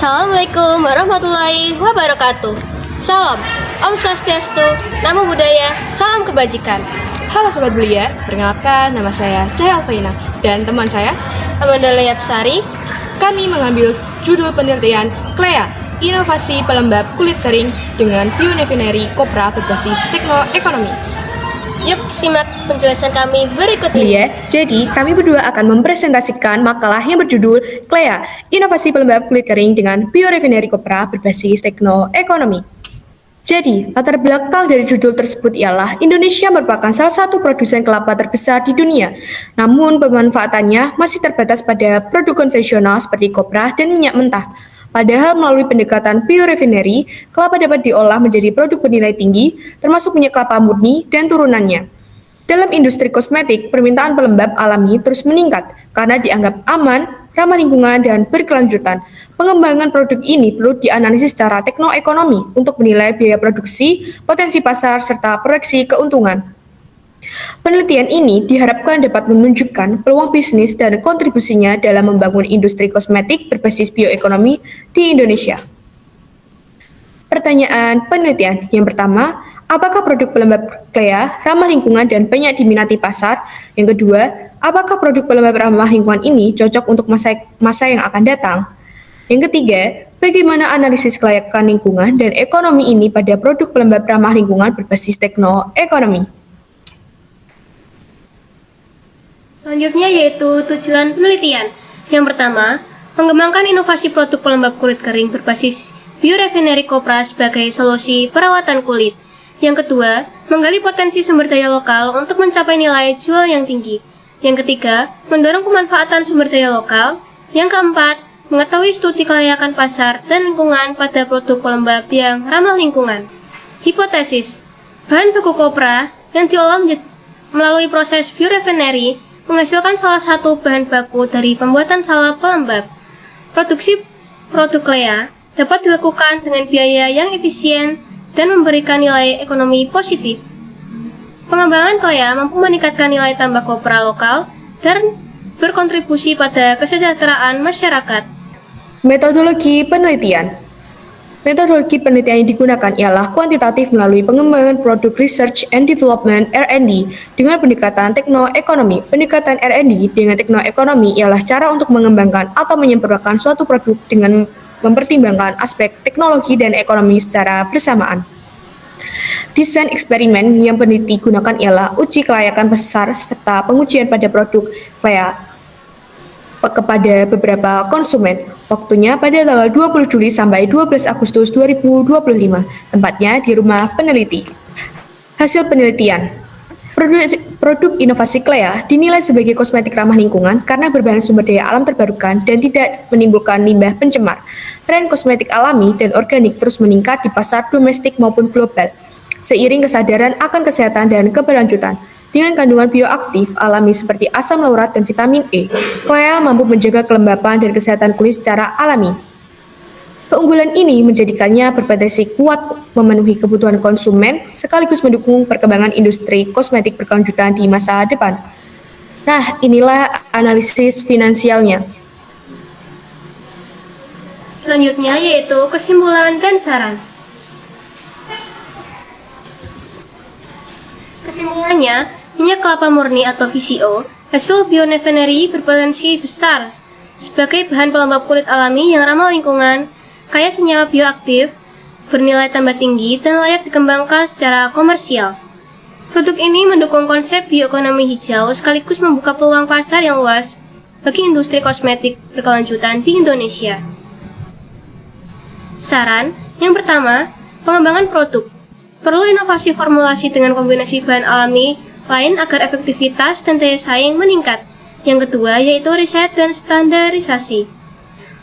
Assalamualaikum warahmatullahi wabarakatuh. Salam, Om Swastiastu, Namo Buddhaya, Salam Kebajikan. Halo Sobat Belia, perkenalkan nama saya Cahaya Alfaina dan teman saya Amanda Layapsari. Kami mengambil judul penelitian CLEA, Inovasi Pelembab Kulit Kering dengan Bionefinery Kopra berbasis teknoekonomi. Yuk simak penjelasan kami berikut ini. Belia, jadi kami berdua akan mempresentasikan makalah yang berjudul CLEA, Inovasi Pelembab Kulit Kering dengan Biorefinery Kopra berbasis teknoekonomi. Jadi, latar belakang dari judul tersebut ialah Indonesia merupakan salah satu produsen kelapa terbesar di dunia. Namun, pemanfaatannya masih terbatas pada produk konvensional seperti kopra dan minyak mentah. Padahal melalui pendekatan biorefinery, kelapa dapat diolah menjadi produk bernilai tinggi, termasuk minyak kelapa murni dan turunannya. Dalam industri kosmetik, permintaan pelembab alami terus meningkat karena dianggap aman, ramah lingkungan, dan berkelanjutan. Pengembangan produk ini perlu dianalisis secara teknoekonomi untuk menilai biaya produksi, potensi pasar, serta proyeksi keuntungan. Penelitian ini diharapkan dapat menunjukkan peluang bisnis dan kontribusinya dalam membangun industri kosmetik berbasis bioekonomi di Indonesia. Pertanyaan penelitian yang pertama, apakah produk pelembab CLEA ramah lingkungan dan banyak diminati pasar? Yang kedua, apakah produk pelembab ramah lingkungan ini cocok untuk masa yang akan datang? Yang ketiga, bagaimana analisis kelayakan lingkungan dan ekonomi ini pada produk pelembab ramah lingkungan berbasis teknoekonomi? Selanjutnya yaitu tujuan penelitian. Yang pertama, mengembangkan inovasi produk pelembab kulit kering berbasis biorefinery kopra sebagai solusi perawatan kulit. Yang kedua, menggali potensi sumber daya lokal untuk mencapai nilai jual yang tinggi. Yang ketiga, mendorong pemanfaatan sumber daya lokal. Yang keempat, mengetahui studi kelayakan pasar dan lingkungan pada produk pelembab yang ramah lingkungan. Hipotesis, bahan baku kopra yang diolah melalui proses biorefinery menghasilkan salah satu bahan baku dari pembuatan salep pelembab. Produksi produk CLEA dapat dilakukan dengan biaya yang efisien dan memberikan nilai ekonomi positif. Pengembangan CLEA mampu meningkatkan nilai tambah kopra lokal dan berkontribusi pada kesejahteraan masyarakat. Metodologi penelitian. Metodologi penelitian yang digunakan ialah kuantitatif melalui pengembangan produk research and development (R&D) dengan pendekatan teknoekonomi. Pendekatan R&D dengan teknoekonomi ialah cara untuk mengembangkan atau menyempurnakan suatu produk dengan mempertimbangkan aspek teknologi dan ekonomi secara bersamaan. Desain eksperimen yang peneliti gunakan ialah uji kelayakan pasar serta pengujian pada produk CLEA kepada beberapa konsumen. Waktunya pada tanggal 20 Juli sampai 12 Agustus 2025. Tempatnya di rumah peneliti. Hasil penelitian. Produk inovasi CLEA dinilai sebagai kosmetik ramah lingkungan karena berbahan sumber daya alam terbarukan dan tidak menimbulkan limbah pencemar. Tren kosmetik alami dan organik terus meningkat di pasar domestik maupun global, seiring kesadaran akan kesehatan dan keberlanjutan. Dengan kandungan bioaktif alami seperti asam laurat dan vitamin E, CLEA mampu menjaga kelembapan dan kesehatan kulit secara alami. Keunggulan ini menjadikannya berpotensi kuat memenuhi kebutuhan konsumen sekaligus mendukung perkembangan industri kosmetik berkelanjutan di masa depan. Nah, inilah analisis finansialnya. Selanjutnya yaitu kesimpulan dan saran. Kesimpulannya, minyak kelapa murni atau VCO, hasil biorefinery berpotensi besar sebagai bahan pelembab kulit alami yang ramah lingkungan, kaya senyawa bioaktif, bernilai tambah tinggi, dan layak dikembangkan secara komersial. Produk ini mendukung konsep bioekonomi hijau sekaligus membuka peluang pasar yang luas bagi industri kosmetik berkelanjutan di Indonesia. Saran, yang pertama, pengembangan produk. Perlu inovasi formulasi dengan kombinasi bahan alami lain agar efektivitas dan daya saing meningkat. Yang kedua, yaitu riset dan standarisasi.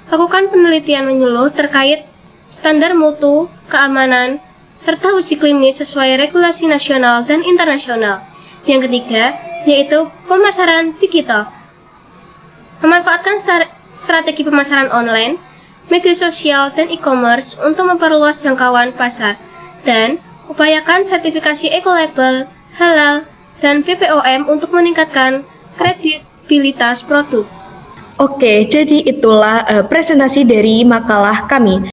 Lakukan penelitian menyeluruh terkait standar mutu, keamanan, serta uji klinis sesuai regulasi nasional dan internasional. Yang ketiga, yaitu pemasaran digital. Memanfaatkan strategi pemasaran online, media sosial, dan e-commerce untuk memperluas jangkauan pasar. Dan upayakan sertifikasi ekolabel, halal, dan BPOM untuk meningkatkan kredibilitas produk. Oke, jadi itulah presentasi dari makalah kami.